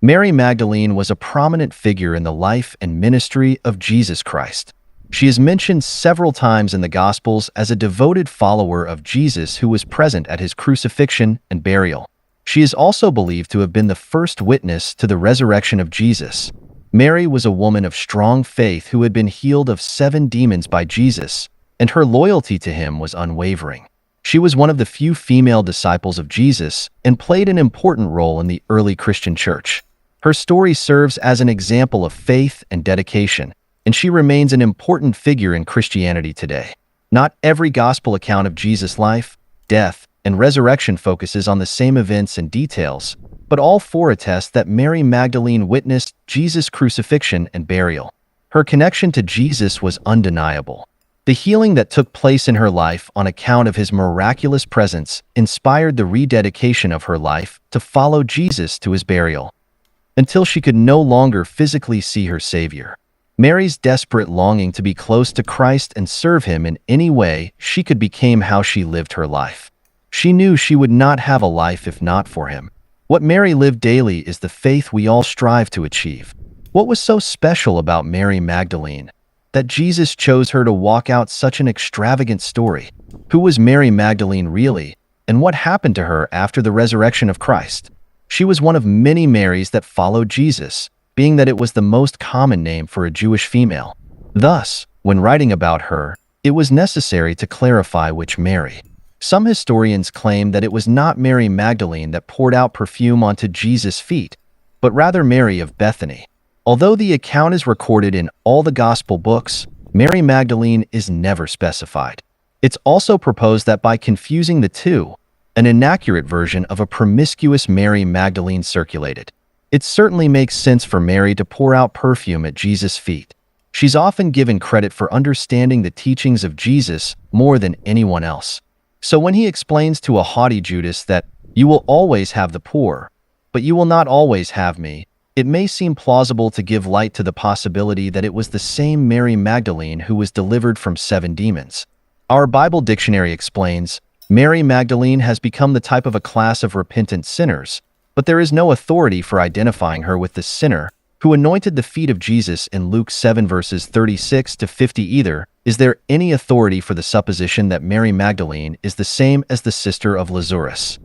Mary Magdalene was a prominent figure in the life and ministry of Jesus Christ. She is mentioned several times in the Gospels as a devoted follower of Jesus who was present at his crucifixion and burial. She is also believed to have been the first witness to the resurrection of Jesus. Mary was a woman of strong faith who had been healed of 7 demons by Jesus, and her loyalty to him was unwavering. She was one of the few female disciples of Jesus and played an important role in the early Christian church. Her story serves as an example of faith and dedication, and she remains an important figure in Christianity today. Not every gospel account of Jesus' life, death, and resurrection focuses on the same events and details, but all 4 attest that Mary Magdalene witnessed Jesus' crucifixion and burial. Her connection to Jesus was undeniable. The healing that took place in her life on account of his miraculous presence inspired the rededication of her life to follow Jesus to his burial, until she could no longer physically see her Savior. Mary's desperate longing to be close to Christ and serve him in any way she could became how she lived her life. She knew she would not have a life if not for him. What Mary lived daily is the faith we all strive to achieve. What was so special about Mary Magdalene that Jesus chose her to walk out such an extravagant story? Who was Mary Magdalene really, and what happened to her after the resurrection of Christ? She was one of many Marys that followed Jesus, being that it was the most common name for a Jewish female. Thus, when writing about her, it was necessary to clarify which Mary. Some historians claim that it was not Mary Magdalene that poured out perfume onto Jesus' feet, but rather Mary of Bethany. Although the account is recorded in all the Gospel books, Mary Magdalene is never specified. It's also proposed that by confusing the two, an inaccurate version of a promiscuous Mary Magdalene circulated. It certainly makes sense for Mary to pour out perfume at Jesus' feet. She's often given credit for understanding the teachings of Jesus more than anyone else. So when he explains to a haughty Judas that, "You will always have the poor, but you will not always have me," it may seem plausible to give light to the possibility that it was the same Mary Magdalene who was delivered from 7 demons. Our Bible dictionary explains, Mary Magdalene has become the type of a class of repentant sinners, but there is no authority for identifying her with the sinner who anointed the feet of Jesus in Luke 7 verses 36 to 50 either. Is there any authority for the supposition that Mary Magdalene is the same as the sister of Lazarus?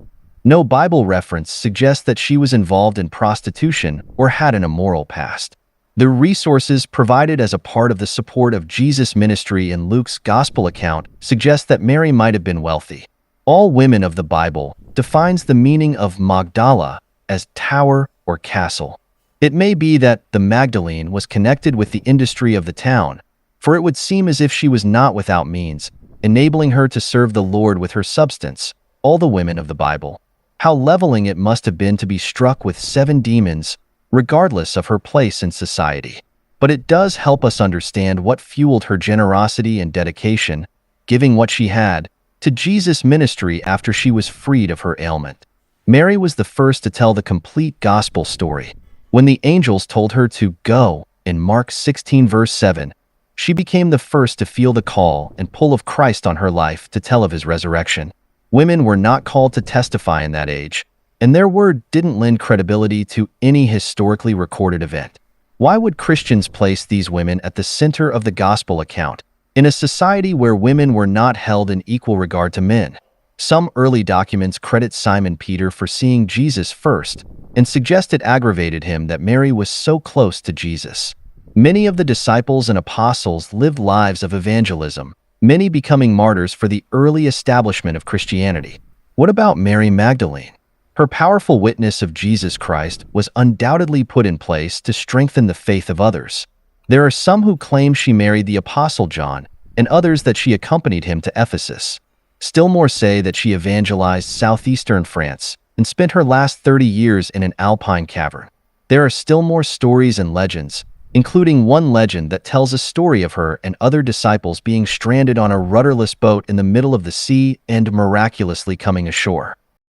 No Bible reference suggests that she was involved in prostitution or had an immoral past. The resources provided as a part of the support of Jesus' ministry in Luke's gospel account suggest that Mary might have been wealthy. All Women of the Bible defines the meaning of Magdala as tower or castle. It may be that the Magdalene was connected with the industry of the town, for it would seem as if she was not without means, enabling her to serve the Lord with her substance. All the women of the Bible. How leveling it must have been to be struck with 7 demons, regardless of her place in society. But it does help us understand what fueled her generosity and dedication, giving what she had to Jesus' ministry after she was freed of her ailment. Mary was the first to tell the complete gospel story. When the angels told her to go, in Mark 16 verse 7, she became the first to feel the call and pull of Christ on her life to tell of his resurrection. Women were not called to testify in that age, and their word didn't lend credibility to any historically recorded event. Why would Christians place these women at the center of the gospel account, in a society where women were not held in equal regard to men? Some early documents credit Simon Peter for seeing Jesus first, and suggest it aggravated him that Mary was so close to Jesus. Many of the disciples and apostles lived lives of evangelism, many becoming martyrs for the early establishment of Christianity. What about Mary Magdalene? Her powerful witness of Jesus Christ was undoubtedly put in place to strengthen the faith of others. There are some who claim she married the Apostle John, and others that she accompanied him to Ephesus. Still more say that she evangelized southeastern France and spent her last 30 years in an alpine cavern. There are still more stories and legends, including one legend that tells a story of her and other disciples being stranded on a rudderless boat in the middle of the sea and miraculously coming ashore.